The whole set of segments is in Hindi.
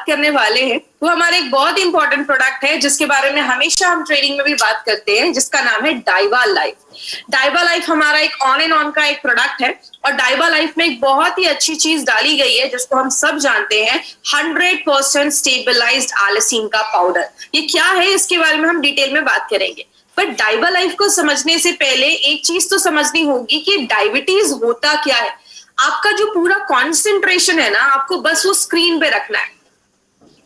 बात करने वाले हैं वो हमारे एक बहुत इंपॉर्टेंट प्रोडक्ट है जिसके बारे में हमेशा हम ट्रेनिंग में भी बात करते हैं, जिसका नाम है डाइवा लाइफ। डाइवा लाइफ हमारा एक ऑन एंड ऑन का एक प्रोडक्ट है और डाइवा लाइफ में एक बहुत ही अच्छी चीज डाली गई है जिसको हम सब जानते हैं, 100% स्टेबलाइज्ड आलसीन का पाउडर। ये क्या है इसके बारे में हम डिटेल में बात करेंगे, पर डाइवा लाइफ को समझने से पहले एक चीज तो समझनी होगी कि डायबिटीज होता क्या है। आपका जो पूरा कॉन्सेंट्रेशन है ना, आपको बस वो स्क्रीन पे रखना है।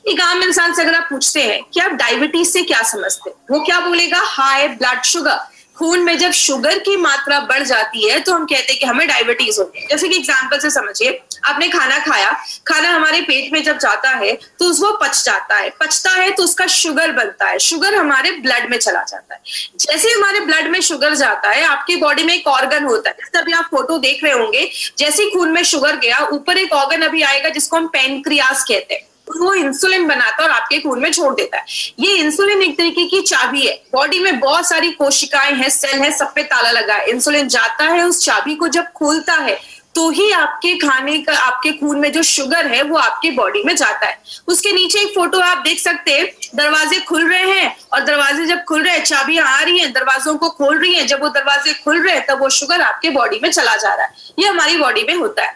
एक आम इंसान से अगर आप पूछते हैं कि आप डायबिटीज से क्या समझते हैं, वो क्या बोलेगा? High blood sugar. खून में जब शुगर की मात्रा बढ़ जाती है तो हम कहते हैं कि हमें डायबिटीज होती है। जैसे कि एग्जांपल से समझिए, आपने खाना खाया, खाना हमारे पेट में जब जाता है तो वो पचता है तो उसका शुगर बनता है, शुगर हमारे ब्लड में चला जाता है। जैसे हमारे ब्लड में शुगर जाता है, आपकी बॉडी में एक ऑर्गन होता है, जैसे अभी आप फोटो देख रहे होंगे, जैसे ही खून में शुगर गया, ऊपर एक ऑर्गन अभी आएगा जिसको हम पैनक्रियास कहते हैं, वो इंसुलिन बनाता है और आपके खून में छोड़ देता है। ये इंसुलिन एक तरीके की चाबी है। बॉडी में बहुत सारी कोशिकाएं हैं, सेल है, सब पे ताला लगा है। इंसुलिन जाता है, उस चाबी को जब खोलता है तो ही आपके खाने का, आपके खून में जो शुगर है वो आपकी बॉडी में जाता है। उसके नीचे एक फोटो आप देख सकते हैं, दरवाजे खुल रहे हैं और दरवाजे जब खुल रहे हैं, चाबियां आ रही हैं, दरवाजों को खोल रही हैं। जब वो दरवाजे खुल रहे हैं तब वो शुगर आपके बॉडी में चला जा रहा है। ये हमारी बॉडी में होता है।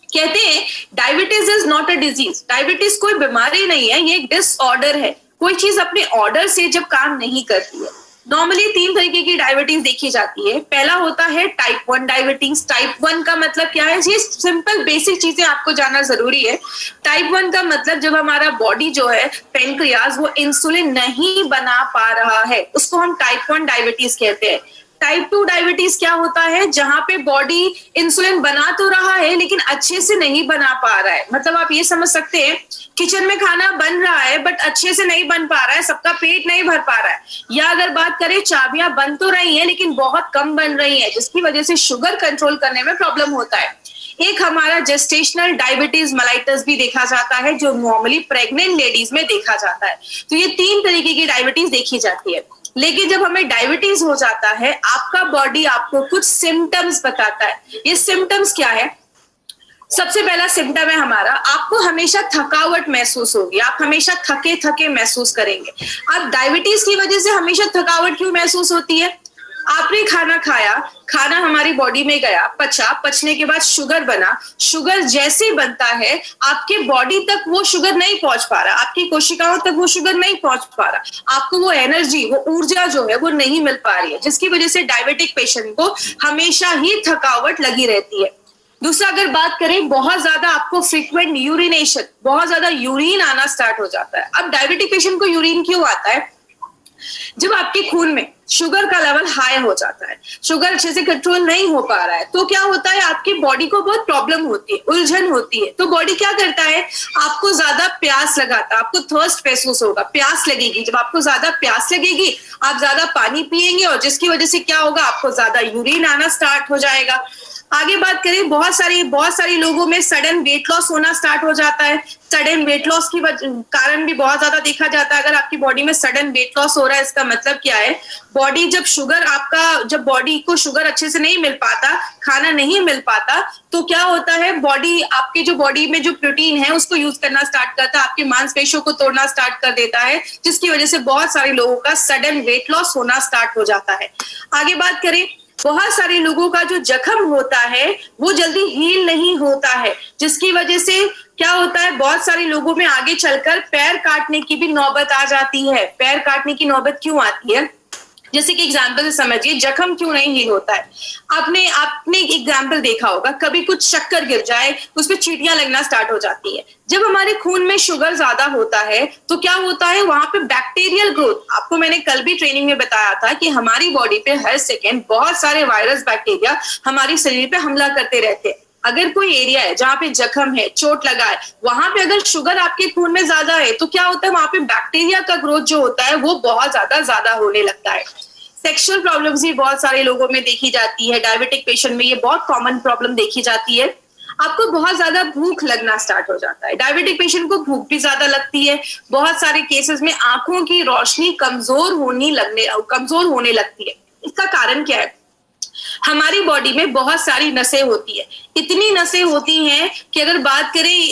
कहते हैं diabetes is not a disease. Diabetes कोई बीमारी नहीं है, ये एक डिसऑर्डर है। कोई चीज अपने ऑर्डर से जब काम नहीं करती है। नॉर्मली 3 तरीके की डायबिटीज देखी जाती है। पहला होता है टाइप 1 डायबिटीज। टाइप 1 का मतलब क्या है? ये सिंपल बेसिक चीजें आपको जानना जरूरी है। टाइप 1 का मतलब जब हमारा बॉडी जो है, पेनक्रियाज, वो इंसुलिन नहीं बना पा रहा है, उसको हम टाइप 1 डायबिटीज कहते हैं। टाइप 2 डायबिटीज क्या होता है? जहां पे बॉडी इंसुलिन बना तो रहा है लेकिन अच्छे से नहीं बना पा रहा है। मतलब आप ये समझ सकते हैं, किचन में खाना बन रहा है बट अच्छे से नहीं बन पा रहा है, सबका पेट नहीं भर पा रहा है। या अगर बात करें, चाबियां बन तो रही हैं लेकिन बहुत कम बन रही है, जिसकी वजह से शुगर कंट्रोल करने में प्रॉब्लम होता है। एक हमारा जेस्टेशनल डायबिटीज मेलाइटस भी देखा जाता है, जो नॉर्मली प्रेग्नेंट लेडीज में देखा जाता है। तो ये 3 तरीके की डायबिटीज देखी जाती है। लेकिन जब हमें डायबिटीज हो जाता है, आपका बॉडी आपको कुछ सिम्टम्स बताता है। ये सिम्टम्स क्या है? सबसे पहला सिम्टम है हमारा, आपको हमेशा थकावट महसूस होगी। आप हमेशा थके थके महसूस करेंगे। अब डायबिटीज की वजह से हमेशा थकावट क्यों महसूस होती है? आपने खाना खाया, खाना हमारी बॉडी में गया, पचा, पचने के बाद शुगर बना। शुगर जैसे बनता है, आपके बॉडी तक वो शुगर नहीं पहुंच पा रहा, आपकी कोशिकाओं तक वो शुगर नहीं पहुंच पा रहा। आपको वो एनर्जी, वो ऊर्जा जो है वो नहीं मिल पा रही है, जिसकी वजह से डायबिटिक पेशेंट को हमेशा ही थकावट लगी रहती है। दूसरा, अगर बात करें, बहुत ज्यादा आपको फ्रीक्वेंट यूरिनेशन, बहुत ज्यादा यूरिन आना स्टार्ट हो जाता है। अब डायबिटिक पेशेंट को यूरिन क्यों आता है? जब आपके खून में शुगर का लेवल हाई हो जाता है, शुगर अच्छे से कंट्रोल नहीं हो पा रहा है, तो क्या होता है, आपकी बॉडी को बहुत प्रॉब्लम होती है, उलझन होती है। तो बॉडी क्या करता है, आपको ज्यादा प्यास लगाता है, आपको थर्स्ट महसूस होगा, प्यास लगेगी। जब आपको ज्यादा प्यास लगेगी, आप ज्यादा पानी पिएंगे और जिसकी वजह से क्या होगा, आपको ज्यादा यूरिन आना स्टार्ट हो जाएगा। आगे बात करें, बहुत सारी लोगों में सडन वेट लॉस होना स्टार्ट हो जाता है। सडन वेट लॉस की कारण भी बहुत ज्यादा देखा जाता है। अगर आपकी बॉडी में सडन वेट लॉस हो रहा है, इसका मतलब क्या है, बॉडी जब बॉडी को शुगर अच्छे से नहीं मिल पाता, खाना नहीं मिल पाता, तो क्या होता है, बॉडी आपकी जो बॉडी में जो प्रोटीन है उसको यूज करना स्टार्ट करता है, आपके मांसपेशियों को तोड़ना स्टार्ट कर देता है, जिसकी वजह से बहुत सारे लोगों का सडन वेट लॉस होना स्टार्ट हो जाता है। आगे बात करें, बहुत सारे लोगों का जो जख्म होता है वो जल्दी हील नहीं होता है, जिसकी वजह से क्या होता है, बहुत सारे लोगों में आगे चलकर पैर काटने की भी नौबत आ जाती है। पैर काटने की नौबत क्यों आती है? जैसे कि एग्जाम्पल से समझिए, जख्म क्यों नहीं हील होता है। आपने एग्जाम्पल देखा होगा, कभी कुछ शक्कर गिर जाए, उस पर चींटियां लगना स्टार्ट हो जाती है। जब हमारे खून में शुगर ज्यादा होता है तो क्या होता है, वहां पे बैक्टीरियल ग्रोथ, आपको मैंने कल भी ट्रेनिंग में बताया था कि हमारी बॉडी पे हर सेकेंड बहुत सारे वायरस, बैक्टीरिया हमारी शरीर पे हमला करते रहते हैं। अगर कोई एरिया है जहां पे जख्म है, चोट लगा है, वहां पे अगर शुगर आपके खून में ज्यादा है तो क्या होता है, वहां पे बैक्टीरिया का ग्रोथ जो होता है वो बहुत ज्यादा होने लगता है। सेक्सुअल प्रॉब्लम्स भी बहुत सारे लोगों में देखी जाती है। डायबिटिक पेशेंट में ये बहुत कॉमन प्रॉब्लम देखी जाती है। आपको बहुत ज्यादा भूख लगना स्टार्ट हो जाता है। डायबिटिक पेशेंट को भूख भी ज्यादा लगती है। बहुत सारे केसेस में आंखों की रोशनी कमजोर होने लगती है। इसका कारण क्या है? हमारी बॉडी में बहुत सारी नसें होती है, इतनी नसें होती हैं कि अगर बात करें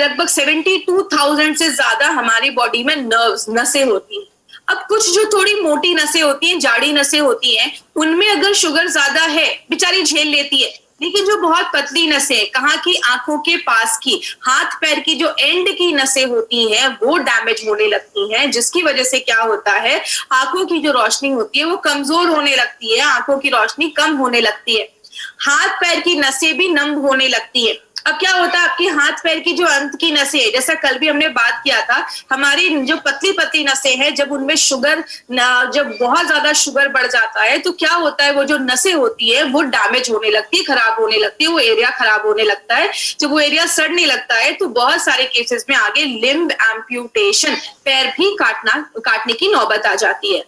लगभग 72,000 से ज्यादा हमारी बॉडी में नर्व्स नसें होती हैं। अब कुछ जो थोड़ी मोटी नसें होती हैं, जाड़ी नसें होती हैं, उनमें अगर शुगर ज्यादा है बेचारी झेल लेती है, लेकिन जो बहुत पतली नसें, कहाँ की, आंखों के पास की, हाथ पैर की जो एंड की नसें होती हैं वो डैमेज होने लगती हैं, जिसकी वजह से क्या होता है, आंखों की जो रोशनी होती है वो कमजोर होने लगती है, आंखों की रोशनी कम होने लगती है, हाथ पैर की नसें भी नम होने लगती है। अब क्या होता है, आपकी हाथ पैर की जो अंत की नसें, जैसा कल भी हमने बात किया था, हमारी जो पतली पतली नसें हैं, जब उनमें शुगर, जब बहुत ज्यादा शुगर बढ़ जाता है तो क्या होता है, वो जो नसें होती है वो डैमेज होने लगती है, खराब होने लगती है, वो एरिया खराब होने लगता है। जब वो एरिया सड़ने लगता है तो बहुत सारे केसेस में आगे लिम्ब एम्प्यूटेशन, पैर भी काटने की नौबत आ जाती है।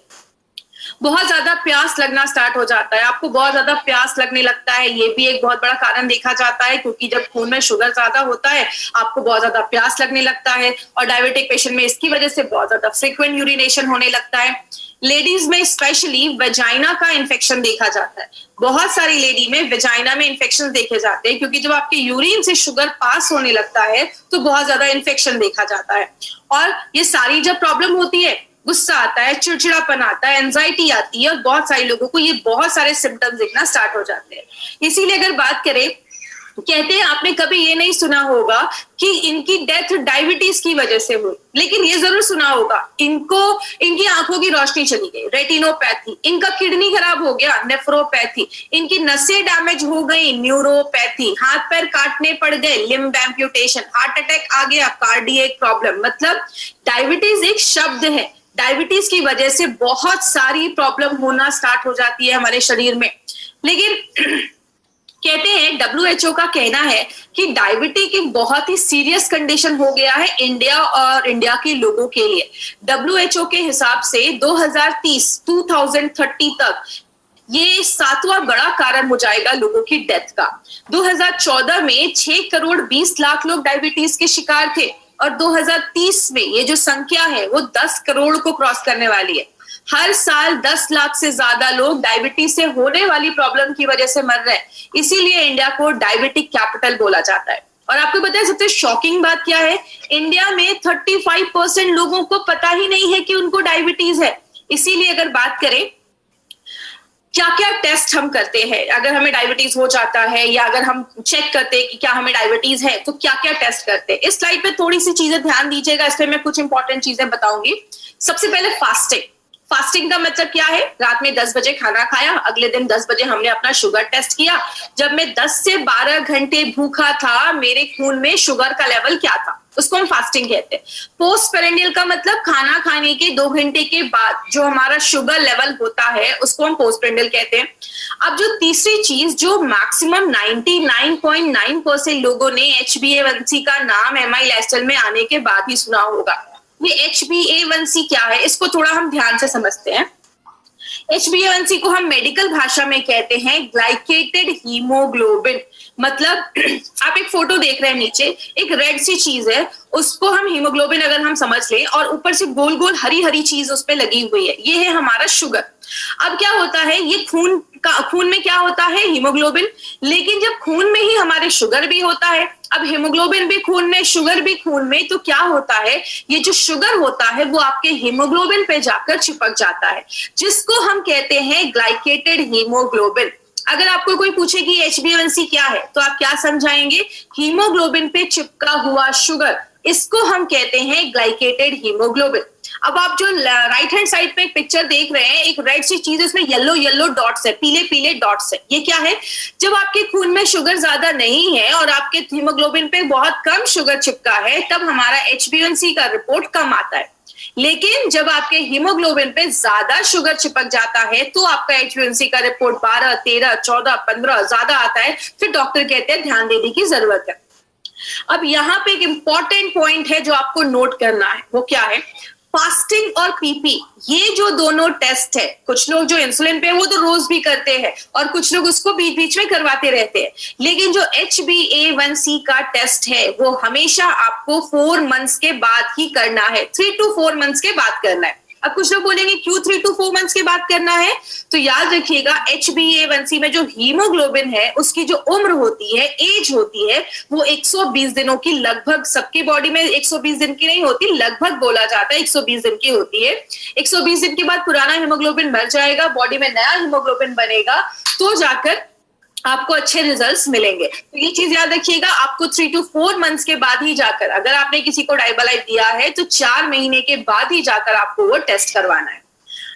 बहुत ज्यादा प्यास लगना स्टार्ट हो जाता है, आपको बहुत ज्यादा प्यास लगने लगता है, ये भी एक बहुत बड़ा कारण देखा जाता है, क्योंकि जब खून में शुगर ज्यादा होता है आपको बहुत ज्यादा प्यास लगने लगता है, और डायबिटिक पेशेंट में इसकी वजह से बहुत ज्यादा फ्रीक्वेंट यूरिनेशन होने लगता है। लेडीज में स्पेशली वेजाइना का इन्फेक्शन देखा जाता है, बहुत सारी लेडी में वेजाइना में इन्फेक्शन देखे जाते हैं, क्योंकि जब आपके यूरिन से शुगर पास होने लगता है तो बहुत ज्यादा इन्फेक्शन देखा जाता है। और ये सारी जब प्रॉब्लम होती है, गुस्सा आता है, चिड़चिड़ापन आता है, एंजाइटी आती है, और बहुत सारे लोगों को ये बहुत सारे सिम्टम्स दिखना स्टार्ट हो जाते हैं। इसीलिए अगर बात करें, कहते हैं आपने कभी ये नहीं सुना होगा कि इनकी डेथ डायबिटीज की वजह से हुई, लेकिन ये जरूर सुना होगा इनकी आंखों की रोशनी चली गई, रेटिनोपैथी, इनका किडनी खराब हो गया, नेफ्रोपैथी, इनकी नसें डैमेज हो गई, न्यूरोपैथी, हाथ पैर काटने पड़ गए, लिम्ब एम्प्यूटेशन, हार्ट अटैक आ गया, कार्डियक प्रॉब्लम। मतलब डायबिटीज एक शब्द है, डायबिटीज की वजह से बहुत सारी प्रॉब्लम होना स्टार्ट हो जाती है हमारे शरीर में। लेकिन कहते हैं, WHO का कहना है कि डायबिटीज एक बहुत ही सीरियस कंडीशन हो गया है इंडिया और इंडिया के लोगों के लिए। WHO के हिसाब से 2030 तक ये 7वां बड़ा कारण हो जाएगा लोगों की डेथ का। 2014 में 6 करोड़ 20 लाख लोग डायबिटीज के शिकार थे, और 2030 में ये जो संख्या है वो 10 करोड़ को क्रॉस करने वाली है। हर साल 10 लाख से ज्यादा लोग डायबिटीज से होने वाली प्रॉब्लम की वजह से मर रहे हैं, इसीलिए इंडिया को डायबिटिक कैपिटल बोला जाता है। और आपको पता है सबसे शॉकिंग बात क्या है, इंडिया में 35% लोगों को पता ही नहीं है कि उनको डायबिटीज है। इसीलिए अगर बात करें क्या क्या टेस्ट हम करते हैं, अगर हमें डायबिटीज हो जाता है या अगर हम चेक करते हैं कि क्या हमें डायबिटीज है, तो क्या क्या टेस्ट करते हैं। इस स्लाइड पे थोड़ी सी चीजें ध्यान दीजिएगा, इसमें मैं कुछ इंपॉर्टेंट चीजें बताऊंगी। सबसे पहले फास्टिंग। फास्टिंग का मतलब क्या है, रात में 10 बजे खाना खाया, अगले दिन 10 बजे हमने अपना शुगर टेस्ट किया, जब मैं 10 से 12 घंटे भूखा था मेरे खून में शुगर का लेवल क्या था, उसको हम फास्टिंग कहते हैं। पोस्ट पेरेंडियल का मतलब खाना खाने के 2 घंटे के बाद जो हमारा शुगर लेवल होता है उसको हम पोस्ट पेरेंडियल कहते हैं। अब जो तीसरी चीज जो मैक्सिमम 99.9% लोगों ने HbA1c का नाम MI लाइफस्टाइल में आने के बाद ही सुना होगा। ये HbA1c क्या है, इसको थोड़ा हम ध्यान से समझते हैं। HbA1c को हम मेडिकल भाषा में कहते हैं ग्लाइकेटेड हीमोग्लोबिन। मतलब आप एक फोटो देख रहे हैं, नीचे एक रेड सी चीज है, उसको हम हीमोग्लोबिन अगर हम समझ लें, और ऊपर से गोल गोल हरी हरी चीज उस पे लगी हुई है, ये है हमारा शुगर। अब क्या होता है, ये खून में क्या होता है, हीमोग्लोबिन, लेकिन जब खून में ही हमारे शुगर भी होता है, अब हीमोग्लोबिन भी खून में, शुगर भी खून में, तो क्या होता है, ये जो शुगर होता है वो आपके हीमोग्लोबिन पे जाकर चिपक जाता है, जिसको हम कहते हैं ग्लाइकेटेड हीमोग्लोबिन। अगर आपको कोई पूछे कि HbA1c क्या है, तो आप क्या समझाएंगे, हीमोग्लोबिन पे चिपका हुआ शुगर, इसको हम कहते हैं ग्लाइकेटेड हीमोग्लोबिन। अब आप जो राइट हैंड साइड पे एक पिक्चर देख रहे हैं, एक रेड सी चीज, इसमें येलो येलो डॉट्स है, पीले पीले डॉट्स है, ये क्या है, जब आपके खून में शुगर ज्यादा नहीं है और आपके हीमोग्लोबिन पे बहुत कम शुगर चिपका है, तब हमारा HbA1c का रिपोर्ट कम आता है। लेकिन जब आपके हीमोग्लोबिन पे ज्यादा शुगर चिपक जाता है तो आपका HbA1c का रिपोर्ट 12, 13, 14, 15 ज्यादा आता है, फिर डॉक्टर कहते हैं ध्यान देने की जरूरत है। अब यहाँ पे एक इंपॉर्टेंट पॉइंट है जो आपको नोट करना है, वो क्या है, फास्टिंग और PP, ये जो दोनों टेस्ट है, कुछ लोग जो इंसुलिन पे वो तो रोज भी करते हैं और कुछ लोग उसको बीच बीच में करवाते रहते हैं, लेकिन जो HbA1c का टेस्ट है वो हमेशा आपको 4 मंथ्स के बाद ही करना है, 3 to 4 मंथ्स के बाद करना है। अब कुछ लोग बोलेंगे क्यों 3 to 4 मंथ्स की बात करना है, तो याद रखिएगा HbA1c में जो हीमोग्लोबिन है उसकी जो उम्र होती है, एज होती है, वो 120 दिनों की, लगभग सबकी बॉडी में 120 दिन की नहीं होती, लगभग बोला जाता है 120 दिन की होती है। 120 दिन के बाद पुराना हीमोग्लोबिन मर जाएगा, बॉडी में नया हीमोग्लोबिन बनेगा, तो जाकर आपको अच्छे रिजल्ट्स मिलेंगे। तो ये चीज याद रखिएगा, आपको 3 to 4 मंथ्स के बाद ही जाकर, अगर आपने किसी को डाइबालाइफ दिया है तो 4 महीने के बाद ही जाकर आपको वो टेस्ट करवाना है।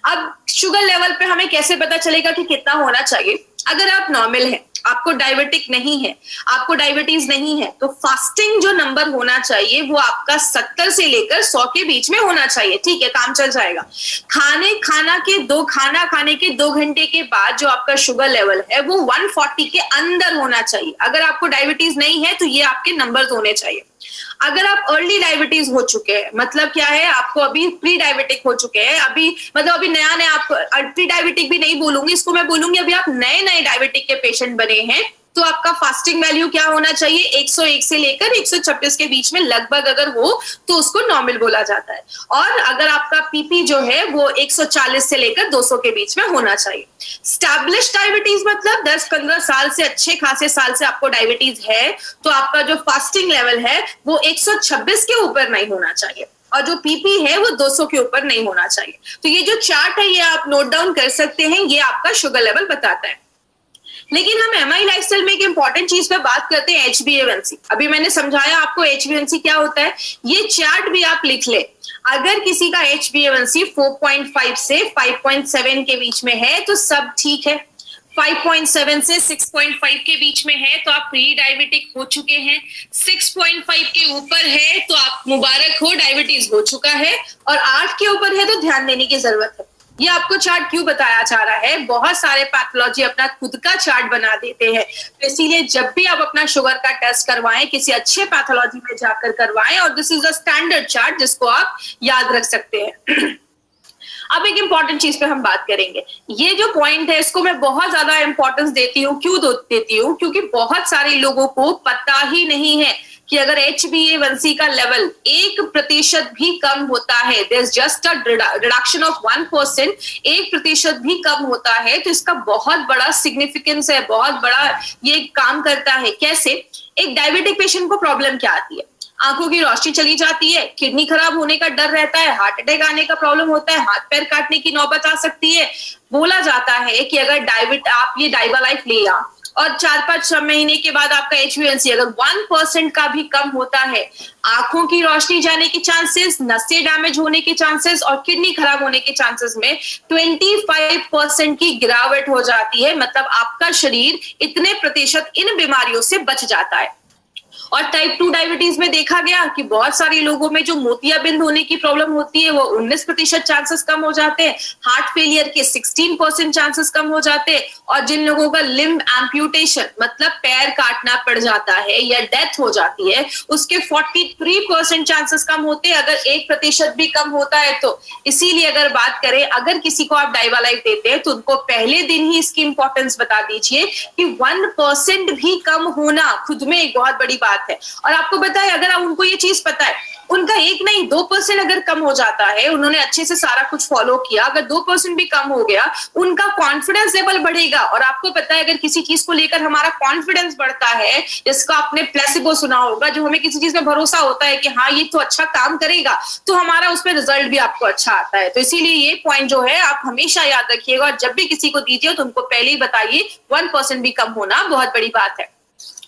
अब शुगर लेवल पे हमें कैसे पता चलेगा कि कितना होना चाहिए? अगर आप नॉर्मल हैं, आपको डायबिटिक नहीं है, आपको डायबिटीज नहीं है, तो फास्टिंग जो नंबर होना चाहिए वो आपका 70 से लेकर 100 के बीच में होना चाहिए। ठीक है, काम चल जाएगा। खाना खाने के 2 घंटे के बाद जो आपका शुगर लेवल है वो 140 के अंदर होना चाहिए। अगर आपको डायबिटीज नहीं है तो ये आपके नंबर्स होने चाहिए। अगर आप अर्ली डायबिटीज हो चुके हैं, मतलब क्या है, आपको अभी प्री डायबिटिक हो चुके हैं, अभी नया नया, आप प्री डायबिटिक भी नहीं बोलूंगी इसको, मैं बोलूंगी अभी आप नए नए डायबिटिक के पेशेंट बने हैं, तो आपका फास्टिंग वैल्यू क्या होना चाहिए? 101 से लेकर 126 के बीच में लगभग अगर हो तो उसको नॉर्मल बोला जाता है। और अगर आपका पीपी जो है वो 140 से लेकर 200 के बीच में होना चाहिए। स्टैब्लिश डायबिटीज मतलब 10-15 साल से, अच्छे खासे साल से आपको डायबिटीज है, तो आपका जो फास्टिंग लेवल है वो 126 के ऊपर नहीं होना चाहिए, और जो पीपी है वो 200 के ऊपर नहीं होना चाहिए। तो ये जो चार्ट है ये आप नोट डाउन कर सकते हैं, ये आपका शुगर लेवल बताता है। लेकिन हम एमआई लाइफस्टाइल में एक इंपॉर्टेंट चीज पे बात करते हैं, HbA1c। अभी मैंने समझाया आपको HbA1c क्या होता है, ये चार्ट भी आप लिख ले। अगर किसी का HbA1c 4.5 से 5.7 के बीच में है तो सब ठीक है, 5.7 से 6.5 के बीच में है तो आप प्री डायबिटिक हो चुके हैं, 6.5 के ऊपर है तो आप मुबारक हो, डायबिटीज हो चुका है, और 8 के ऊपर है तो ध्यान देने की जरूरत है। ये आपको चार्ट क्यों बताया जा रहा है? बहुत सारे पैथोलॉजी अपना खुद का चार्ट बना देते हैं, तो इसीलिए जब भी आप अपना शुगर का टेस्ट करवाएं किसी अच्छे पैथोलॉजी में जाकर करवाएं, और this is a standard chart जिसको आप याद रख सकते हैं। अब एक इंपॉर्टेंट चीज पे हम बात करेंगे। ये जो पॉइंट है इसको मैं बहुत ज्यादा इंपॉर्टेंस देती हूँ। क्यों देती हूँ? क्योंकि बहुत सारे लोगों को पता ही नहीं है कि अगर HbA1c का लेवल 1% भी कम होता है, there is just a reduction of 1%, 1% भी कम होता है, तो इसका बहुत बड़ा सिग्निफिकेंस है, बहुत बड़ा ये काम करता है। कैसे? एक डायबिटिक पेशेंट को प्रॉब्लम क्या आती है? आंखों की रोशनी चली जाती है, किडनी खराब होने का डर रहता है, हार्ट अटैक आने का प्रॉब्लम होता है, हाथ पैर काटने की नौबत आ सकती है। बोला जाता है कि अगर आप ये डाइबालाइफ लिया और 4-5 महीने के बाद आपका HbA1c अगर 1% का भी कम होता है, आंखों की रोशनी जाने के चांसेस, नसें डैमेज होने के चांसेस और किडनी खराब होने के चांसेस में 25% की गिरावट हो जाती है। मतलब आपका शरीर इतने प्रतिशत इन बीमारियों से बच जाता है। और टाइप 2 डायबिटीज में देखा गया कि बहुत सारे लोगों में जो मोतियाबिंद होने की प्रॉब्लम होती है वो 19% चांसेस कम हो जाते हैं, हार्ट फेलियर के 16% चांसेस कम हो जाते हैं, और जिन लोगों का लिम्ब एम्प्यूटेशन मतलब पैर काटना पड़ जाता है या डेथ हो जाती है उसके 43% चांसेस कम होते हैं अगर 1% भी कम होता है तो। इसीलिए अगर बात करें, अगर किसी को आप डाइबालाइफ देते हैं तो उनको पहले दिन ही इसकी इंपॉर्टेंस बता दीजिए कि 1% भी कम होना खुद में एक बहुत बड़ी बात है। और आपको बताए, अगर आप उनको ये चीज पता है, उनका 1 नहीं 2% अगर कम हो जाता है, उन्होंने अच्छे से सारा कुछ फॉलो किया, अगर 2% भी कम हो गया, उनका कॉन्फिडेंस लेवल बढ़ेगा। और आपको पता है अगर किसी चीज को लेकर हमारा कॉन्फिडेंस बढ़ता है, जिसका आपने प्लेसिबो सुना होगा, जो हमें किसी चीज में भरोसा होता है कि हाँ ये तो अच्छा काम करेगा, तो हमारा उसमें रिजल्ट भी आपको अच्छा आता है। तो इसीलिए ये पॉइंट जो है आप हमेशा याद रखिएगा, और जब भी किसी को दीजिए तो उनको पहले ही बताइए 1% भी कम होना बहुत बड़ी बात है।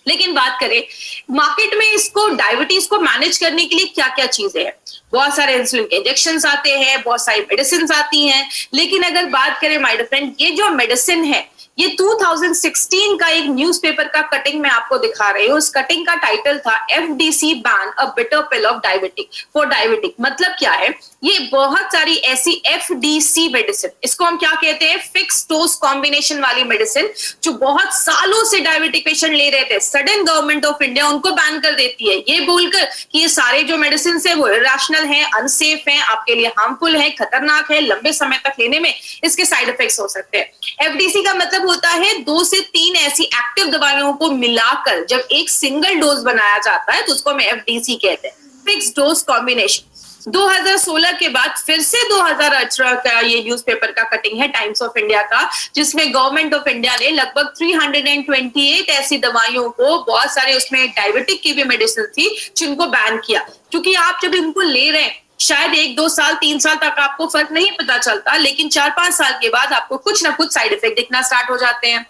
लेकिन बात करें मार्केट में इसको डायबिटीज को मैनेज करने के लिए क्या क्या चीजें हैं, बहुत सारे इंसुलिन के इंजेक्शन आते हैं, बहुत सारी मेडिसिन आती हैं। लेकिन अगर बात करें माय डियर फ्रेंड, ये जो मेडिसिन है ये 2016 का एक न्यूज़पेपर का कटिंग मैं आपको दिखा रही हूँ। उस कटिंग का टाइटल था FDC ban a bitter pill of diabetic for diabetic. मतलब क्या है, ये बहुत सारी ऐसी FDC मेडिसिन, इसको हम क्या कहते हैं, फिक्स डोज कॉम्बिनेशन वाली मेडिसिन, जो बहुत सालों से डायबिटिक पेशेंट ले रहे थे, सडन गवर्नमेंट ऑफ इंडिया उनको बैन कर देती है ये बोलकर कि ये सारे जो मेडिसिन है वो इरेशनल है, अनसेफ है, आपके लिए हार्मफुल है, खतरनाक है, लंबे समय तक लेने में इसके साइड इफेक्ट्स हो सकते हैं। FDC का मतलब होता है 2 से 3 ऐसी एक्टिव दवाइयों को मिलाकर जब एक सिंगल डोज बनाया जाता है तो उसको हम FDC कहते हैं, फिक्स डोज कॉम्बिनेशन। 2016 के बाद फिर से 2018 का ये न्यूज़पेपर का कटिंग है टाइम्स ऑफ इंडिया का, जिसमें गवर्नमेंट ऑफ इंडिया ने लगभग 328 ऐसी दवाइयों को, बहुत सारे उसमें डायबिटिक की भी मेडिसिन थी, जिनको बैन किया। क्योंकि आप जब इनको ले रहे हैं शायद 1, 2 साल, 3 साल तक आपको फर्क नहीं पता चलता, लेकिन 4-5 साल के बाद आपको कुछ ना कुछ साइड इफेक्ट दिखना स्टार्ट हो जाते हैं।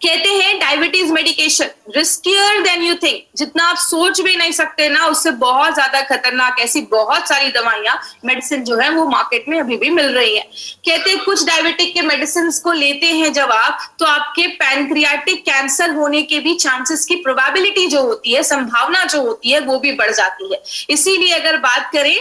कहते हैं diabetes medication riskier than you think, जितना आप सोच भी नहीं सकते ना, उससे बहुत ज्यादा खतरनाक ऐसी बहुत सारी दवाइयां, मेडिसिन जो है वो मार्केट में अभी भी मिल रही है। कहते हैं कुछ डायबिटिक के मेडिसिन को लेते हैं जब आप, तो आपके पैनक्रियाटिक कैंसर होने के भी चांसेस की प्रोबेबिलिटी जो होती है, संभावना जो होती है, वो भी बढ़ जाती है। इसीलिए अगर बात करें,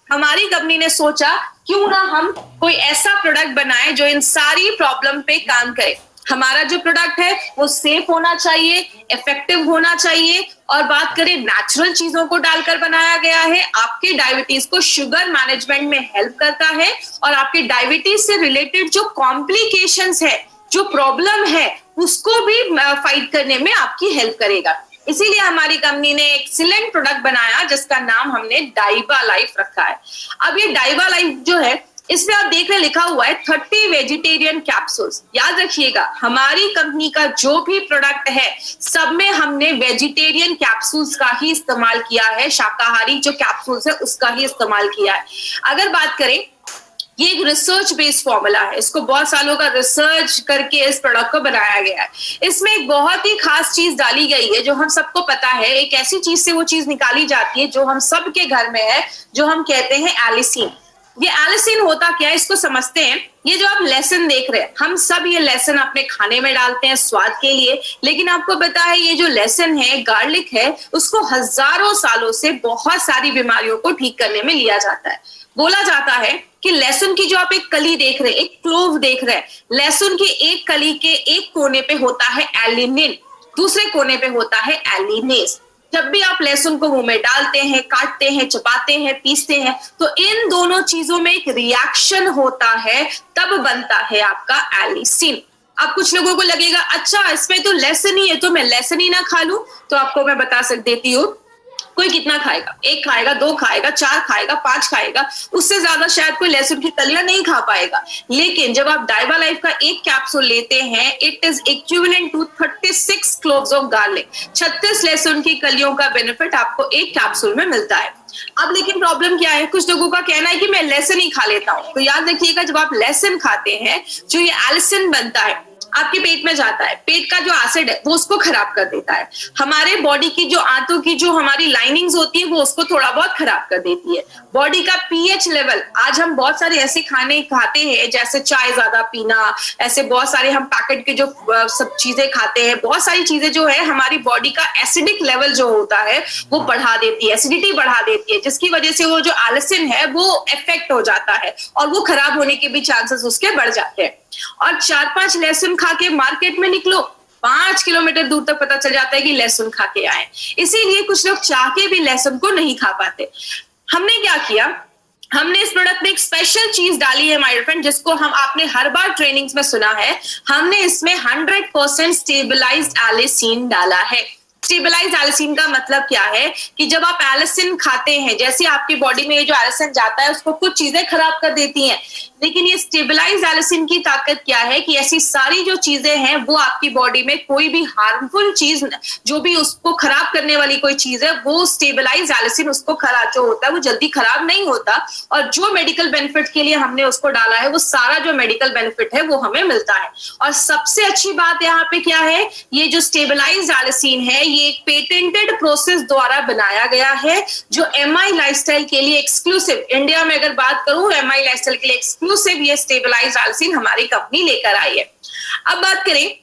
हमारी कंपनी ने सोचा क्यों ना हम कोई ऐसा प्रोडक्ट बनाए जो इन सारी प्रॉब्लम पे काम करे। हमारा जो प्रोडक्ट है वो सेफ होना चाहिए, इफेक्टिव होना चाहिए, और बात करें नेचुरल चीजों को डालकर बनाया गया है। आपके डायबिटीज को शुगर मैनेजमेंट में हेल्प करता है, और आपके डायबिटीज से रिलेटेड जो कॉम्प्लिकेशंस है, जो प्रॉब्लम है, उसको भी फाइट करने में आपकी हेल्प करेगा। इसीलिए हमारी कंपनी ने एक एक्सीलेंट प्रोडक्ट बनाया जिसका नाम हमने डाइवा लाइफ रखा है। अब ये डाइवा लाइफ जो है, इसमें आप देख रहे लिखा हुआ है 30 वेजिटेरियन कैप्सूल्स। याद रखिएगा, हमारी कंपनी का जो भी प्रोडक्ट है सब में हमने वेजिटेरियन कैप्सूल्स का ही इस्तेमाल किया है, शाकाहारी जो कैप्सूल्स है उसका ही इस्तेमाल किया है। अगर बात करें, ये एक रिसर्च बेस्ड फॉर्मूला है, इसको बहुत सालों का रिसर्च करके इस प्रोडक्ट को बनाया गया है। इसमें एक बहुत ही खास चीज डाली गई है जो हम सबको पता है, एक ऐसी चीज से वो चीज निकाली जाती है जो हम सबके घर में है, जो हम कहते हैं एलिसिन। ये एलिसिन होता क्या है, इसको समझते हैं। ये जो आप लहसुन देख रहे हैं, हम सब ये लहसुन अपने खाने में डालते हैं स्वाद के लिए, लेकिन आपको पता है ये जो लहसुन है, गार्लिक है, उसको हजारों सालों से बहुत सारी बीमारियों को ठीक करने में लिया जाता है। बोला जाता है कि लहसुन की जो आप एक कली देख रहे हैं, एक क्लोव देख रहे हैं, लहसुन की एक कली के एक कोने पे होता है एलिनिन, दूसरे कोने पे होता है एलिनेस। जब भी आप लहसुन को मुंह में डालते हैं, काटते हैं, चबाते हैं, पीसते हैं, तो इन दोनों चीजों में एक रिएक्शन होता है, तब बनता है आपका एलिसिन। अब कुछ लोगों को लगेगा अच्छा इसमें तो लहसुन ही है, तो मैं लहसुन ही ना खा लूं। तो आपको मैं बता देती हूँ, कोई कितना खाएगा, 1 खाएगा, 2 खाएगा, 4 खाएगा, 5 खाएगा, उससे ज्यादा शायद कोई लहसुन की कलियां नहीं खा पाएगा। लेकिन जब आप डाइवा लाइफ का एक कैप्सूल लेते हैं, it is equivalent to 36 cloves of garlic. 36 लहसुन की कलियों का बेनिफिट आपको एक कैप्सूल में मिलता है। अब लेकिन प्रॉब्लम क्या है, कुछ लोगों का कहना है कि मैं लहसुन ही खा लेता हूं। तो याद रखिएगा, जब आप लहसुन खाते हैं, जो ये एलिसिन बनता है आपके पेट में जाता है, पेट का जो एसिड है वो उसको खराब कर देता है। हमारे बॉडी की जो आंतों की जो हमारी लाइनिंग्स होती है वो उसको थोड़ा बहुत खराब कर देती है। बॉडी का पीएच लेवल, आज हम बहुत सारे ऐसे खाने खाते हैं जैसे चाय ज्यादा पीना, ऐसे बहुत सारे हम पैकेट के जो सब चीजें खाते हैं, बहुत सारी चीजें जो है हमारी बॉडी का एसिडिक लेवल जो होता है वो बढ़ा देती है, एसिडिटी बढ़ा देती है, जिसकी वजह से वो जो एलिसिन है वो इफेक्ट हो जाता है और वो खराब होने के भी चांसेस उसके बढ़ जाते हैं। और 4-5 लहसुन खा के मार्केट में निकलो, 5 किलोमीटर दूर तक पता चल जाता है कि लहसुन खा के आए। इसीलिए कुछ लोग चाह के भी लहसुन को नहीं खा पाते। हमने क्या किया, हमने इस प्रोडक्ट में एक स्पेशल चीज डाली है माय फ्रेंड, जिसको हम आपने हर बार ट्रेनिंग्स में सुना है। हमने इसमें 100% स्टेबलाइज्ड एलिसिन डाला है। स्टेबलाइज्ड एलिसिन का मतलब क्या है कि जब आप एलिसिन खाते हैं, जैसे आपकी बॉडी में ये जो एलिसिन जाता है उसको कुछ चीजें खराब कर देती हैं, लेकिन ये स्टेबलाइज्ड एलिसिन की ताकत क्या है कि ऐसी सारी जो चीजें हैं वो आपकी बॉडी में कोई भी हार्मफुल चीज, जो भी उसको खराब करने वाली कोई चीज है, वो स्टेबलाइज्ड एलिसिन उसको खराब जो होता है वो जल्दी खराब नहीं होता, और जो मेडिकल बेनिफिट के लिए हमने उसको डाला है वो सारा जो मेडिकल बेनिफिट है वो हमें मिलता है। और सबसे अच्छी बात यहाँ पे क्या है, ये जो स्टेबलाइज्ड एलिसिन है ये एक पेटेंटेड प्रोसेस द्वारा बनाया गया है, जो एमआई लाइफस्टाइल के लिए एक्सक्लूसिव, इंडिया में अगर बात करूं एमआई लाइफस्टाइल के लिए एक्सक्लूसिव ये स्टेबलाइज्ड एलिसिन हमारी कंपनी लेकर आई है। अब बात करें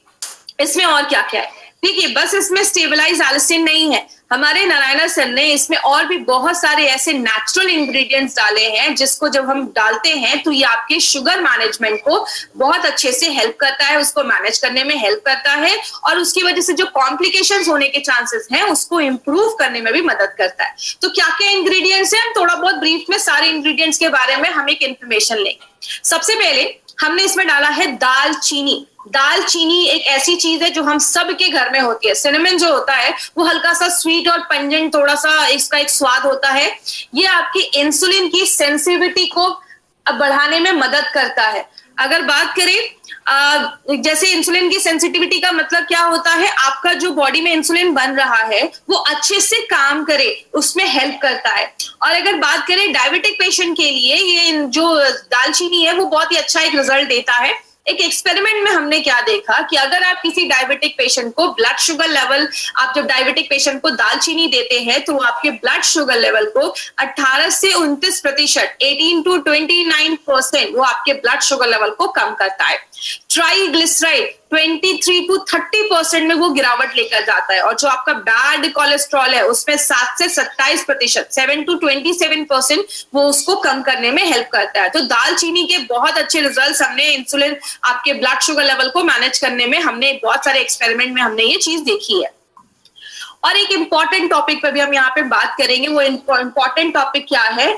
इसमें और क्या क्या है। देखिए, बस इसमें स्टेबलाइज्ड एलिसिन नहीं है, हमारे नारायणा सर ने इसमें और भी बहुत सारे ऐसे नेचुरल इंग्रेडिएंट्स डाले हैं जिसको जब हम डालते हैं तो ये आपके शुगर मैनेजमेंट को बहुत अच्छे से हेल्प करता है, उसको मैनेज करने में हेल्प करता है, और उसकी वजह से जो कॉम्प्लिकेशंस होने के चांसेस हैं उसको इंप्रूव करने में भी मदद करता है। तो क्या क्या इंग्रेडिएंट्स हैं, हम थोड़ा बहुत ब्रीफ में सारे इंग्रेडिएंट्स के बारे में हम एक इंफॉर्मेशन लेंगे। सबसे पहले हमने इसमें डाला है दालचीनी। दालचीनी एक ऐसी चीज है जो हम सबके घर में होती है। सिनेमन जो होता है वो हल्का सा स्वीट और पंजेंट, थोड़ा सा इसका एक स्वाद होता है। ये आपकी इंसुलिन की सेंसिटिविटी को बढ़ाने में मदद करता है। अगर बात करें जैसे इंसुलिन की सेंसिटिविटी का मतलब क्या होता है, आपका जो बॉडी में इंसुलिन बन रहा है वो अच्छे से काम करे, उसमें हेल्प करता है। और अगर बात करें डायबिटिक पेशेंट के लिए, ये जो दालचीनी है वो बहुत ही अच्छा एक रिजल्ट देता है। एक एक्सपेरिमेंट में हमने क्या देखा कि अगर आप किसी डायबिटिक पेशेंट को ब्लड शुगर लेवल, आप जब डायबिटिक पेशेंट को दालचीनी देते हैं तो आपके ब्लड शुगर लेवल को 18 से 29%, 18 to 29% वो आपके ब्लड शुगर लेवल को कम करता है। ट्राइग्लिसराइड 23 to 30% में वो गिरावट लेकर जाता है। और जो आपका बैड कोलेस्ट्रॉल है उसमें 7 से 27%, 7 to 27% वो उसको कम करने में हेल्प करता है। तो दालचीनी के बहुत अच्छे रिजल्ट्स हमने इंसुलिन, आपके ब्लड शुगर लेवल को मैनेज करने में, हमने बहुत सारे एक्सपेरिमेंट में हमने ये चीज देखी है। और एक इंपॉर्टेंट टॉपिक पे भी हम यहाँ पे बात करेंगे। वो इंपॉर्टेंट टॉपिक क्या है,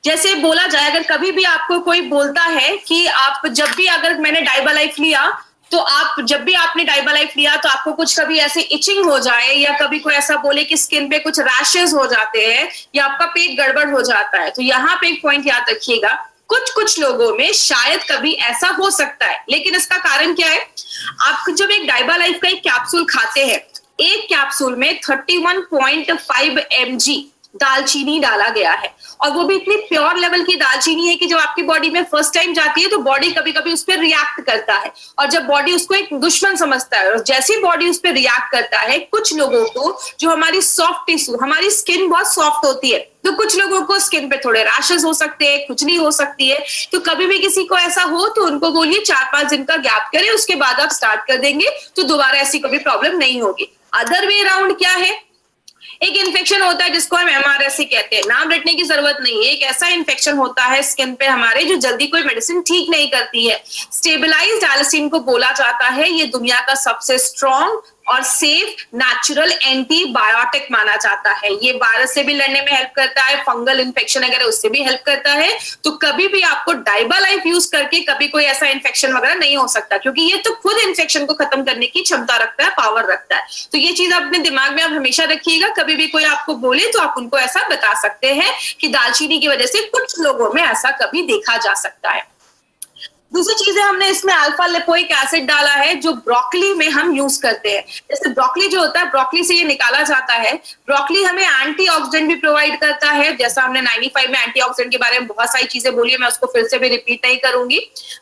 जैसे बोला जाए, अगर कभी भी आपको कोई बोलता है कि आप जब भी, अगर मैंने डाइबा लाइफ लिया तो आप, जब भी आपने डाइबा लाइफ लिया तो आपको कुछ कभी ऐसे इचिंग हो जाए, या कभी कोई ऐसा बोले कि स्किन पे कुछ रैशेस हो जाते हैं, या आपका पेट गड़बड़ हो जाता है, तो यहाँ पे एक पॉइंट याद रखिएगा, कुछ लोगों में शायद कभी ऐसा हो सकता है, लेकिन इसका कारण क्या है, आप जब एक डाइबा लाइफ का एक कैप्सूल खाते हैं, एक कैप्सूल में 31.5 mg दालचीनी डाला गया है, और वो भी इतनी प्योर लेवल की दालचीनी है कि जब आपकी बॉडी में फर्स्ट टाइम जाती है तो बॉडी कभी कभी उस पर रिएक्ट करता है, और जब बॉडी उसको एक दुश्मन समझता है, और जैसे ही बॉडी उस पर रिएक्ट करता है, कुछ लोगों को, जो हमारी सॉफ्ट टिश्यू, हमारी स्किन बहुत सॉफ्ट होती है, तो कुछ लोगों को स्किन पे थोड़े रैशेस हो सकते हैं, खुजली हो सकती है। तो कभी भी किसी को ऐसा हो तो उनको बोलिए 4-5 दिन का गैप करें, उसके बाद आप स्टार्ट कर देंगे तो दोबारा ऐसी कभी प्रॉब्लम नहीं होगी। अदर वे अराउंड क्या है, एक इन्फेक्शन होता है जिसको हम MRSA कहते हैं, नाम रटने की जरूरत नहीं है। एक ऐसा इन्फेक्शन होता है स्किन पे हमारे जो जल्दी कोई मेडिसिन ठीक नहीं करती है। स्टेबलाइज्ड एल्सिन को बोला जाता है, ये दुनिया का सबसे स्ट्रॉन्ग और सेफ नेचुरल एंटीबायोटिक माना जाता है। ये वायरस से भी लड़ने में हेल्प करता है, फंगल इन्फेक्शन वगैरह उससे भी हेल्प करता है। तो कभी भी आपको डाइबा लाइफ यूज करके कभी कोई ऐसा इन्फेक्शन वगैरह नहीं हो सकता, क्योंकि ये तो खुद इन्फेक्शन को खत्म करने की क्षमता रखता है, पावर रखता है। तो ये चीज अपने दिमाग में आप हमेशा रखिएगा, कभी भी कोई आपको बोले तो आप उनको ऐसा बता सकते हैं कि दालचीनी की वजह से कुछ लोगों में ऐसा कभी देखा जा सकता है। दूसरी चीज है, हमने इसमें अल्फा लिपोइक एसिड डाला है जो ब्रोकली में हम यूज करते हैं। जैसे ब्रोकली जो होता है, ब्रोकली से ये निकाला जाता है। ब्रोकली हमें एंटीऑक्सीडेंट भी प्रोवाइड करता है, जैसा हमने 95 में एंटीऑक्सीडेंट के बारे में बहुत सारी चीजें बोली है, मैं उसको फिर से भी रिपीट नहीं करूंगी।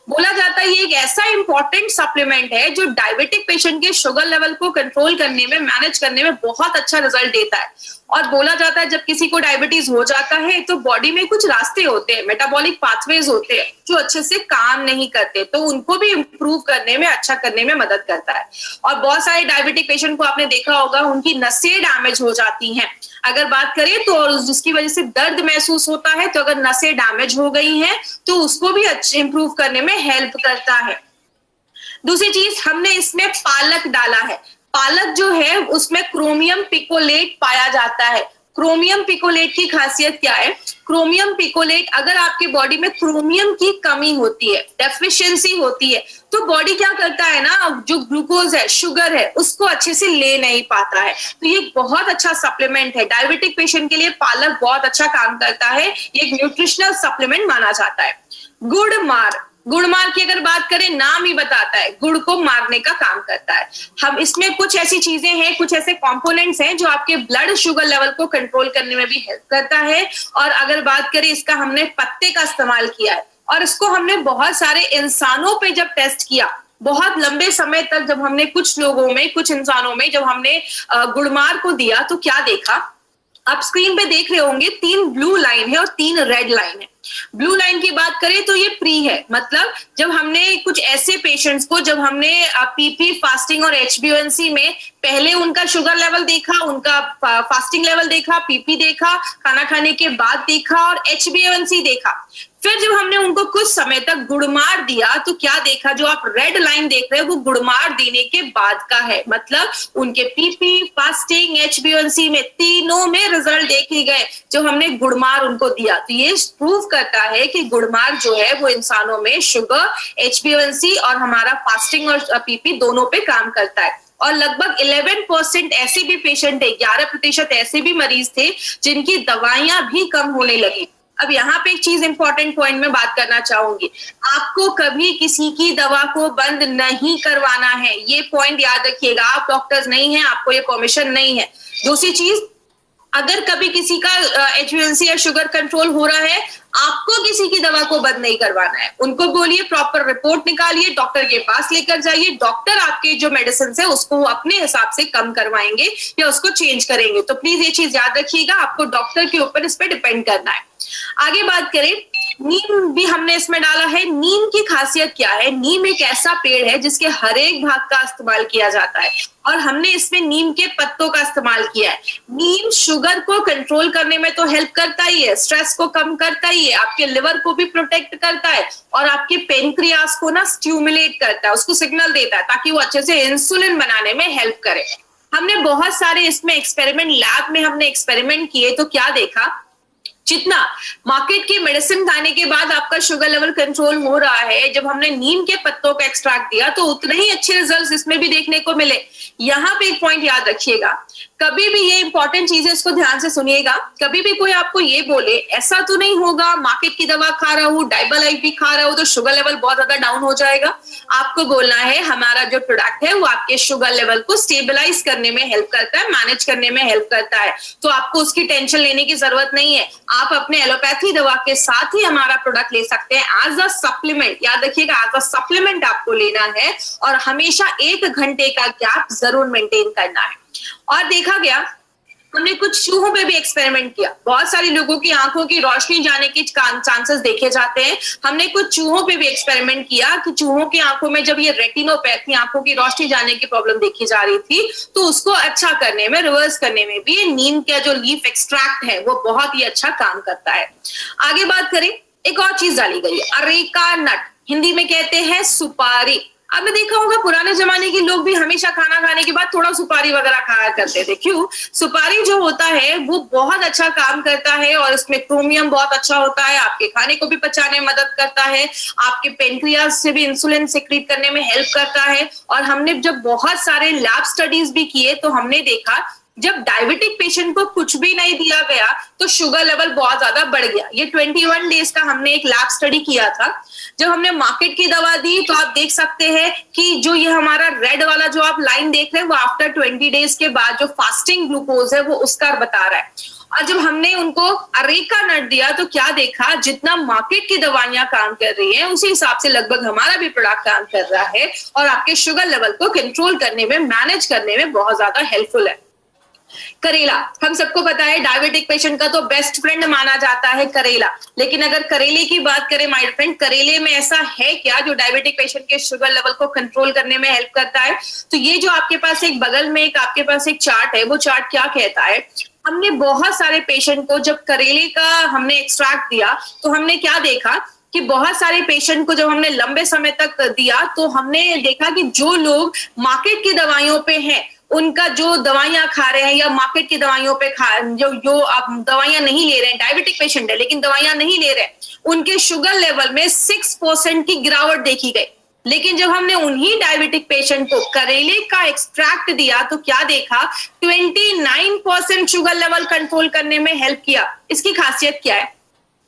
बोला जाता है ये एक ऐसा इंपॉर्टेंट सप्लीमेंट है जो डायबिटिक पेशेंट के शुगर लेवल को कंट्रोल करने में, मैनेज करने में बहुत अच्छा रिजल्ट देता है। और बोला जाता है जब किसी को डायबिटीज हो जाता है तो बॉडी में कुछ रास्ते होते हैं, मेटाबॉलिक पाथवेज होते हैं जो अच्छे से काम नहीं करते, तो उनको भी इंप्रूव करने में, अच्छा करने में मदद करता है। और बहुत सारे डायबिटिक पेशेंट को आपने देखा होगा, उनकी नसें डैमेज हो जाती हैं। अगर बात करें तो जिसकी वजह से दर्द महसूस होता है, तो अगर नसें डैमेज हो गई हैं तो उसको भी अच्छे इंप्रूव करने में हेल्प करता है। दूसरी चीज, हमने इसमें पालक डाला है। पालक जो है उसमें क्रोमियम पिकोलेट पाया जाता है। क्रोमियम पिकोलेट की खासियत क्या है, क्रोमियम पिकोलेट, अगर आपके बॉडी में क्रोमियम की कमी होती है, डेफिशिएंसी होती है, तो बॉडी क्या करता है ना, जो ग्लूकोज है, शुगर है, उसको अच्छे से ले नहीं पाता है। तो ये बहुत अच्छा सप्लीमेंट है डायबिटिक पेशेंट के लिए। पालक बहुत अच्छा काम करता है, ये एक न्यूट्रिशनल सप्लीमेंट माना जाता है। गुड़मार की अगर बात करें, नाम ही बताता है, गुड़ को मारने का काम करता है। हम इसमें कुछ ऐसी चीजें हैं, कुछ ऐसे कंपोनेंट्स हैं जो आपके ब्लड शुगर लेवल को कंट्रोल करने में भी हेल्प करता है। और अगर बात करें, इसका हमने पत्ते का इस्तेमाल किया है, और इसको हमने बहुत सारे इंसानों पे जब टेस्ट किया, बहुत लंबे समय तक जब हमने कुछ लोगों में, कुछ इंसानों में जब हमने गुड़मार को दिया, तो क्या देखा, आप स्क्रीन पे देख रहे होंगे, 3 ब्लू लाइन है और 3 रेड लाइन है। ब्लू लाइन की बात करें तो ये प्री है, मतलब जब हमने कुछ ऐसे पेशेंट्स को, जब हमने पीपी फास्टिंग और HbA1c में पहले उनका शुगर लेवल देखा, उनका फास्टिंग लेवल देखा, पीपी देखा, खाना खाने के बाद देखा और HbA1c देखा, फिर जब हमने उनको कुछ समय तक गुड़मार दिया तो क्या देखा, जो आप रेड लाइन देख रहे हैं वो गुड़मार देने के बाद का है, मतलब उनके पीपी, फास्टिंग, HbA1c में तीनों में रिजल्ट देखे गए जो हमने गुड़मार उनको दिया। तो ये प्रूव करता है कि गुड़मार जो है वो इंसानों में शुगर, HbA1c और हमारा फास्टिंग और पीपी दोनों पे काम करता है। और लगभग 11% ऐसे भी पेशेंट है, 11% ऐसे भी मरीज थे जिनकी दवाइयां भी कम होने लगी। अब यहाँ पे एक चीज इंपॉर्टेंट पॉइंट में बात करना चाहूंगी, आपको कभी किसी की दवा को बंद नहीं करवाना है, ये पॉइंट याद रखिएगा। आप डॉक्टर्स नहीं हैं, आपको ये परमिशन नहीं है। दूसरी चीज, अगर कभी किसी का HbA1c या शुगर कंट्रोल हो रहा है, आपको किसी की दवा को बंद नहीं करवाना है। उनको बोलिए प्रॉपर रिपोर्ट निकालिए, डॉक्टर के पास लेकर जाइए, डॉक्टर आपके जो मेडिसिन है उसको अपने हिसाब से कम करवाएंगे या उसको चेंज करेंगे। तो प्लीज ये चीज याद रखिएगा, आपको डॉक्टर के ऊपर इस पर डिपेंड करना है। आगे बात करें, नीम भी हमने इसमें डाला है। नीम की खासियत क्या है? नीम एक ऐसा पेड़ है जिसके हर एक भाग का इस्तेमाल किया जाता है और हमने इसमें नीम के पत्तों का इस्तेमाल किया है। नीम शुगर को कंट्रोल करने में तो हेल्प करता ही है, स्ट्रेस को कम करता ही है, आपके लिवर को भी प्रोटेक्ट करता है और आपके पेनक्रियास को ना स्टिमुलेट करता है, उसको सिग्नल देता है ताकि वो अच्छे से इंसुलिन बनाने में हेल्प करे। हमने बहुत सारे इसमें एक्सपेरिमेंट, लैब में हमने एक्सपेरिमेंट किए तो क्या देखा, जितना मार्केट की मेडिसिन खाने के बाद आपका शुगर लेवल कंट्रोल हो रहा है, जब हमने नीम के पत्तों का एक्सट्रैक्ट दिया तो उतने ही अच्छे रिजल्ट्स इसमें भी देखने को मिले। यहाँ पे एक पॉइंट याद रखिएगा, कभी भी ये इंपॉर्टेंट चीज है, इसको ध्यान से सुनिएगा। कभी भी कोई आपको ये बोले ऐसा तो नहीं होगा मार्केट की दवा खा रहा हूँ, डाइबा लाइफ भी खा रहा हूँ तो शुगर लेवल बहुत ज्यादा डाउन हो जाएगा, आपको बोलना है हमारा जो प्रोडक्ट है वो आपके शुगर लेवल को स्टेबलाइज करने में हेल्प करता है, मैनेज करने में हेल्प करता है। तो आपको उसकी टेंशन लेने की जरूरत नहीं है, आप अपने एलोपैथी दवा के साथ ही हमारा प्रोडक्ट ले सकते हैं एज अ सप्लीमेंट। याद रखिएगा, एज अ सप्लीमेंट आपको लेना है और हमेशा 1 घंटे का गैप जरूर मेंटेन करना है। और देखा गया, हमने कुछ चूहों पे भी एक्सपेरिमेंट किया। बहुत सारे लोगों की आंखों की रोशनी जाने के चांसेस देखे जाते हैं, हमने कुछ चूहों पे भी एक्सपेरिमेंट किया कि चूहों की आंखों में जब ये रेटिनोपैथी, आंखों की रोशनी जाने की प्रॉब्लम देखी जा रही थी, तो उसको अच्छा करने में, रिवर्स करने में भी नीम का जो लीफ एक्सट्रैक्ट है वो बहुत ही अच्छा काम करता है। आगे बात करें, एक और चीज डाली गई है, अरेका नट, हिंदी में कहते हैं सुपारी। आपने देखा होगा पुराने जमाने के लोग भी हमेशा खाना खाने के बाद थोड़ा सुपारी वगैरह खाया करते थे। क्यों? सुपारी जो होता है वो बहुत अच्छा काम करता है और इसमें क्रोमियम बहुत अच्छा होता है, आपके खाने को भी पचाने में मदद करता है, आपके पेनक्रियास से भी इंसुलिन सिक्रीट करने में हेल्प करता है। और हमने जब बहुत सारे लैब स्टडीज भी किए तो हमने देखा जब डायबिटिक पेशेंट को कुछ भी नहीं दिया गया तो शुगर लेवल बहुत ज्यादा बढ़ गया। ये 21 डेज का हमने एक लैब स्टडी किया था। जब हमने मार्केट की दवा दी तो आप देख सकते हैं कि जो ये हमारा रेड वाला जो आप लाइन देख रहे हैं वो आफ्टर 20 डेज के बाद जो फास्टिंग ग्लूकोज है वो उसका बता रहा है। और जब हमने उनको अरेका नट दिया तो क्या देखा, जितना मार्केट की दवाइयां काम कर रही हैं उसी हिसाब से लगभग हमारा भी प्रोडक्ट काम कर रहा है और आपके शुगर लेवल को कंट्रोल करने में, मैनेज करने में बहुत ज्यादा हेल्पफुल है। करेला, हम सबको पता है डायबिटिक पेशेंट का तो बेस्ट फ्रेंड माना जाता है करेला, लेकिन अगर करेले की बात करें माय फ्रेंड, करेले में ऐसा है क्या जो डायबिटिक पेशेंट के शुगर लेवल को कंट्रोल करने में हेल्प करता है? तो ये जो आपके पास एक बगल में एक आपके पास एक चार्ट है, वो चार्ट क्या कहता है, हमने बहुत सारे पेशेंट को जब करेले का हमने एक्सट्रैक्ट दिया तो हमने क्या देखा कि बहुत सारे पेशेंट को जब हमने लंबे समय तक दिया तो हमने देखा कि जो लोग मार्केट की दवाइयों पे हैं, उनका जो दवाइयां खा रहे हैं या मार्केट की दवाइयों पे जो आप दवाइयां नहीं ले रहे हैं, डायबिटिक पेशेंट है लेकिन दवाइयां नहीं ले रहे हैं, उनके शुगर लेवल में 6% की गिरावट देखी गई। लेकिन जब हमने उन्हीं डायबिटिक पेशेंट को करेले का एक्सट्रैक्ट दिया तो क्या देखा, 29% शुगर लेवल कंट्रोल करने में हेल्प किया। इसकी खासियत क्या है?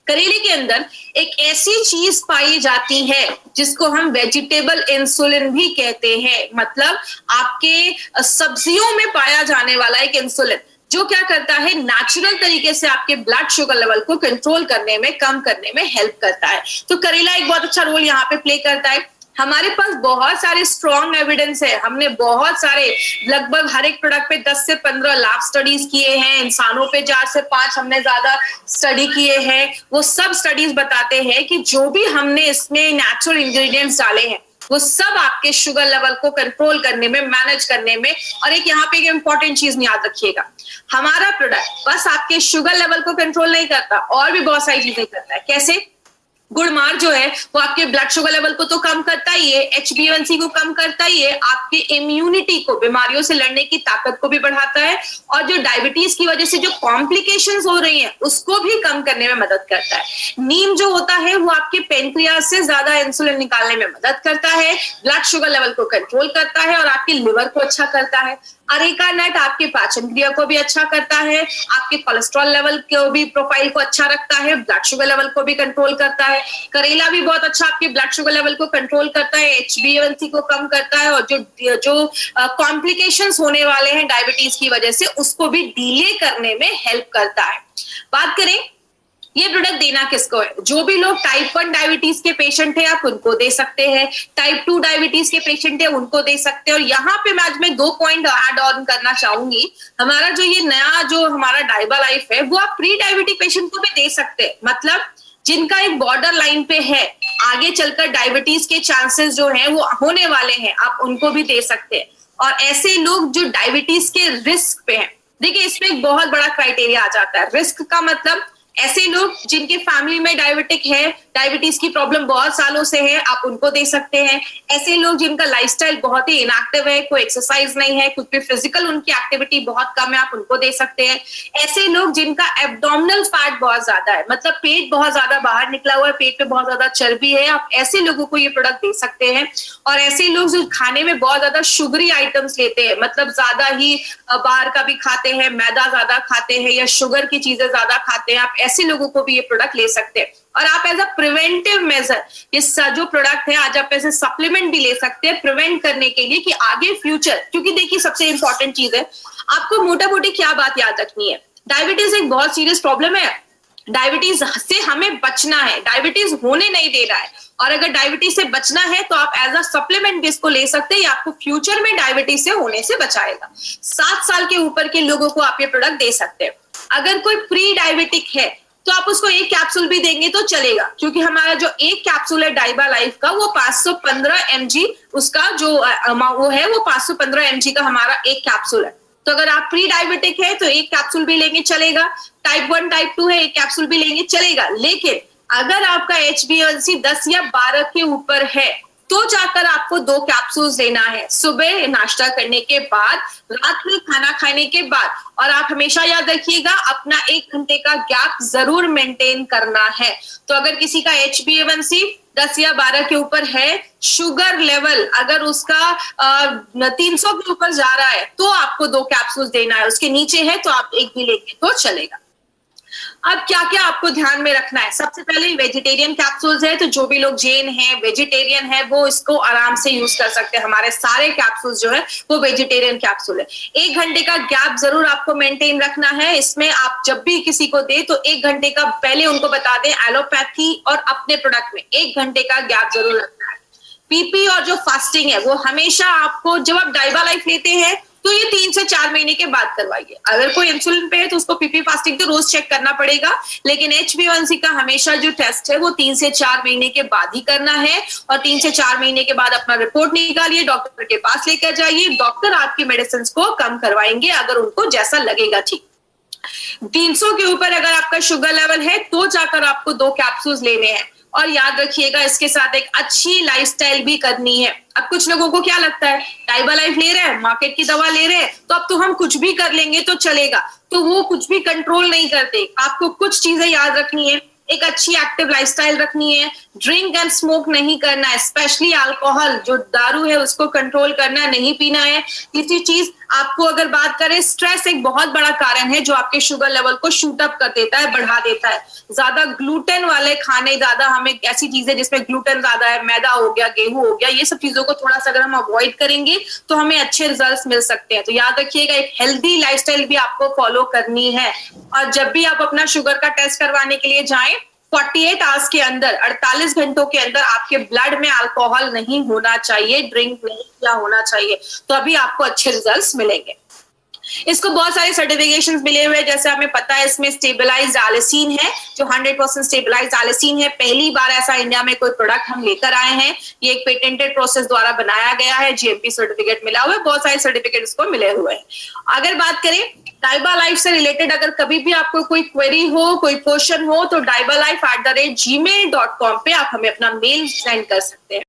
करेले के अंदर एक ऐसी चीज पाई जाती है जिसको हम वेजिटेबल इंसुलिन भी कहते हैं, मतलब आपके सब्जियों में पाया जाने वाला एक इंसुलिन जो क्या करता है, नेचुरल तरीके से आपके ब्लड शुगर लेवल को कंट्रोल करने में, कम करने में हेल्प करता है। तो करेला एक बहुत अच्छा रोल यहाँ पे प्ले करता है। हमारे पास बहुत सारे स्ट्रॉन्ग एविडेंस है, हमने बहुत सारे लगभग हर एक प्रोडक्ट पे 10 से 15 लैब स्टडीज किए हैं, इंसानों पे 4 से 5 हमने ज्यादा स्टडी किए हैं। वो सब स्टडीज बताते हैं कि जो भी हमने इसमें नेचुरल इंग्रेडिएंट्स डाले हैं वो सब आपके शुगर लेवल को कंट्रोल करने में, मैनेज करने में। और एक यहाँ पे एक इंपॉर्टेंट चीज याद रखिएगा, हमारा प्रोडक्ट बस आपके शुगर लेवल को कंट्रोल नहीं करता, और भी बहुत सारी चीजें करता है। कैसे? गुड़मार जो है वो आपके ब्लड शुगर लेवल को तो कम करता ही है, HbA1c को कम करता ही है, आपके इम्यूनिटी को, बीमारियों से लड़ने की ताकत को भी बढ़ाता है, और जो डायबिटीज की वजह से जो कॉम्प्लिकेशंस हो रही हैं उसको भी कम करने में मदद करता है। नीम जो होता है वो आपके पेनक्रियास से ज्यादा इंसुलिन निकालने में मदद करता है, ब्लड शुगर लेवल को कंट्रोल करता है और आपके लिवर को अच्छा करता है। अरेका नट आपके पाचन क्रिया को भी अच्छा करता है, आपके कोलेस्ट्रॉल लेवल को भी प्रोफाइल को अच्छा रखता है, ब्लड शुगर लेवल को भी कंट्रोल करता है। करेला भी बहुत अच्छा आपके ब्लड शुगर लेवल को कंट्रोल करता है, HbA1c को कम करता है, और जो कॉम्प्लिकेशंस होने वाले हैं डायबिटीज की वजह से उसको भी डिले करने में हेल्प करता है। बात करें ये प्रोडक्ट देना किसको है, जो भी लोग टाइप 1 डायबिटीज के पेशेंट है आप उनको दे सकते हैं, टाइप 2 डायबिटीज के पेशेंट है उनको दे सकते हैं। और यहाँ पे मैं आज 2 पॉइंट ऐड ऑन करना चाहूंगी। हमारा जो ये नया जो हमारा डाइबा लाइफ है वो आप प्री डायबिटिक पेशेंट को भी दे सकते हैं, मतलब जिनका एक बॉर्डर लाइन पे है, आगे चलकर डायबिटीज के चांसेस जो है वो होने वाले हैं, आप उनको भी दे सकते हैं। और ऐसे लोग जो डायबिटीज के रिस्क पे हैं, देखिए इसमें एक बहुत बड़ा क्राइटेरिया आ जाता है। रिस्क का मतलब ऐसे लोग जिनके फैमिली में डायबिटिक है, डायबिटीज की प्रॉब्लम बहुत सालों से है, आप उनको दे सकते हैं। ऐसे लोग जिनका लाइफस्टाइल बहुत ही इनएक्टिव है, कोई एक्सरसाइज नहीं है, कुछ भी फिजिकल उनकी एक्टिविटी बहुत कम है, आप उनको दे सकते हैं। ऐसे लोग जिनका एब्डोमिनल फैट बहुत ज्यादा है, मतलब पेट बहुत ज्यादा बाहर निकला हुआ है, पेट पे बहुत ज्यादा चर्बी है, आप ऐसे लोगों को ये प्रोडक्ट दे सकते हैं। और ऐसे लोग जो खाने में बहुत ज्यादा शुगरी आइटम्स लेते हैं, मतलब ज्यादा ही बाहर का भी खाते हैं, मैदा ज्यादा खाते हैं या शुगर की चीजें ज्यादा खाते हैं, आप ऐसे लोगों को भी ये प्रोडक्ट ले सकते हैं। और आप एज अ प्रिवेंटिव मेजर इस जो प्रोडक्ट है आज आप ऐसे सप्लीमेंट भी ले सकते हैं प्रिवेंट करने के लिए कि आगे फ्यूचर, क्योंकि देखिए सबसे इंपॉर्टेंट चीज है, आपको मोटा मोटी क्या बात याद रखनी है, डायबिटीज एक बहुत सीरियस प्रॉब्लम है, डायबिटीज से हमें बचना है, डायबिटीज होने नहीं देना है। और अगर डायबिटीज से बचना है तो आप एज अ सप्लीमेंट भी इसको ले सकते हैं, ये आपको फ्यूचर में डायबिटीज से होने से बचाएगा। 7 साल के ऊपर के लोगों को आप ये प्रोडक्ट दे सकते हैं। अगर कोई प्री डायबिटिक है तो आप उसको एक कैप्सूल भी देंगे तो चलेगा, क्योंकि हमारा जो एक कैप्सूल है डाइबा लाइफ का वो 515 mg उसका जो वो है वो 515 mg का हमारा एक कैप्सूल है। तो अगर आप प्री डायबिटिक है तो एक कैप्सूल भी लेंगे चलेगा, टाइप 1 टाइप 2 है एक कैप्सूल भी लेंगे चलेगा। लेकिन अगर आपका HbA1c 10 या 12 के ऊपर है तो जाकर आपको 2 कैप्सूल्स लेना है, सुबह नाश्ता करने के बाद, रात में खाना खाने के बाद। और आप हमेशा याद रखिएगा अपना 1 घंटे का गैप जरूर मेंटेन करना है। तो अगर किसी का HbA1c 10 या 12 के ऊपर है, शुगर लेवल अगर उसका 300 के ऊपर जा रहा है तो आपको 2 कैप्सूल्स देना है, उसके नीचे है तो आप एक भी लेंगे तो चलेगा। अब क्या क्या आपको ध्यान में रखना है, सबसे पहले वेजिटेरियन कैप्सूल्स है, तो जो भी लोग जैन है, वेजिटेरियन है, वो इसको आराम से यूज कर सकते हैं। हमारे सारे कैप्सूल्स जो है वो वेजिटेरियन कैप्सूल है। 1 घंटे का गैप जरूर आपको मेंटेन रखना है। इसमें आप जब भी किसी को दे तो 1 घंटे का पहले उनको बता दें, एलोपैथी और अपने प्रोडक्ट में 1 घंटे का गैप जरूर रखना है। पीपी और जो फास्टिंग है वो हमेशा आपको, जब आप डाइबा लाइफ लेते हैं तो ये 3 से 4 महीने के बाद करवाइए। अगर कोई इंसुलिन पे है तो उसको पीपी फास्टिंग तो रोज चेक करना पड़ेगा, लेकिन HbA1c का हमेशा जो टेस्ट है वो 3 से 4 महीने के बाद ही करना है। और 3 से 4 महीने के बाद अपना रिपोर्ट निकालिए, डॉक्टर के पास लेकर जाइए, डॉक्टर आपकी मेडिसिन को कम करवाएंगे अगर उनको जैसा लगेगा ठीक। 300 के ऊपर अगर आपका शुगर लेवल है तो जाकर आपको 2 कैप्सूल्स लेने हैं। और याद रखिएगा इसके साथ एक अच्छी लाइफस्टाइल भी करनी है। अब कुछ लोगों को क्या लगता है, डाइबा लाइफ ले रहे हैं, मार्केट की दवा ले रहे हैं, तो अब तो हम कुछ भी कर लेंगे तो चलेगा, तो वो कुछ भी कंट्रोल नहीं करते। आपको कुछ चीजें याद रखनी है, एक अच्छी एक्टिव लाइफस्टाइल रखनी है, ड्रिंक एंड स्मोक नहीं करना है, स्पेशली अल्कोहल जो दारू है उसको कंट्रोल करना है, नहीं पीना है। तीसरी चीज आपको अगर बात करें, स्ट्रेस एक बहुत बड़ा कारण है जो आपके शुगर लेवल को शूट अप कर देता है, बढ़ा देता है। ज्यादा ग्लूटेन वाले खाने, ज्यादा हमें ऐसी चीजें जिसमें ग्लूटेन ज्यादा है, मैदा हो गया, गेहूं हो गया, ये सब चीजों को थोड़ा सा अगर हम अवॉइड करेंगे तो हमें अच्छे रिजल्ट्स मिल सकते हैं। तो याद रखिएगा एक हेल्दी लाइफस्टाइल भी आपको फॉलो करनी है। और जब भी आप अपना शुगर का टेस्ट करवाने के लिए जाएं, 48 आवर्स के अंदर, 48 घंटों के अंदर आपके ब्लड में अल्कोहल नहीं होना चाहिए, ड्रिंक नहीं किया होना चाहिए, तो अभी आपको अच्छे रिजल्ट्स मिलेंगे। इसको बहुत सारे सर्टिफिकेशंस मिले हुए हैं, जैसे हमें पता है इसमें स्टेबलाइज्ड आलिसिन है, जो 100% स्टेबलाइज्ड आलिसिन है। पहली बार ऐसा इंडिया में कोई प्रोडक्ट हम लेकर आए हैं, ये एक पेटेंटेड प्रोसेस द्वारा बनाया गया है, जीएमपी सर्टिफिकेट मिला हुआ है, बहुत सारे सर्टिफिकेट इसको मिले हुए हैं। अगर बात करें डाइबा लाइफ से रिलेटेड, अगर कभी भी आपको कोई क्वेरी हो, कोई क्वेश्चन हो, तो daibalife@gmail.com पे आप हमें अपना मेल सेंड कर सकते हैं।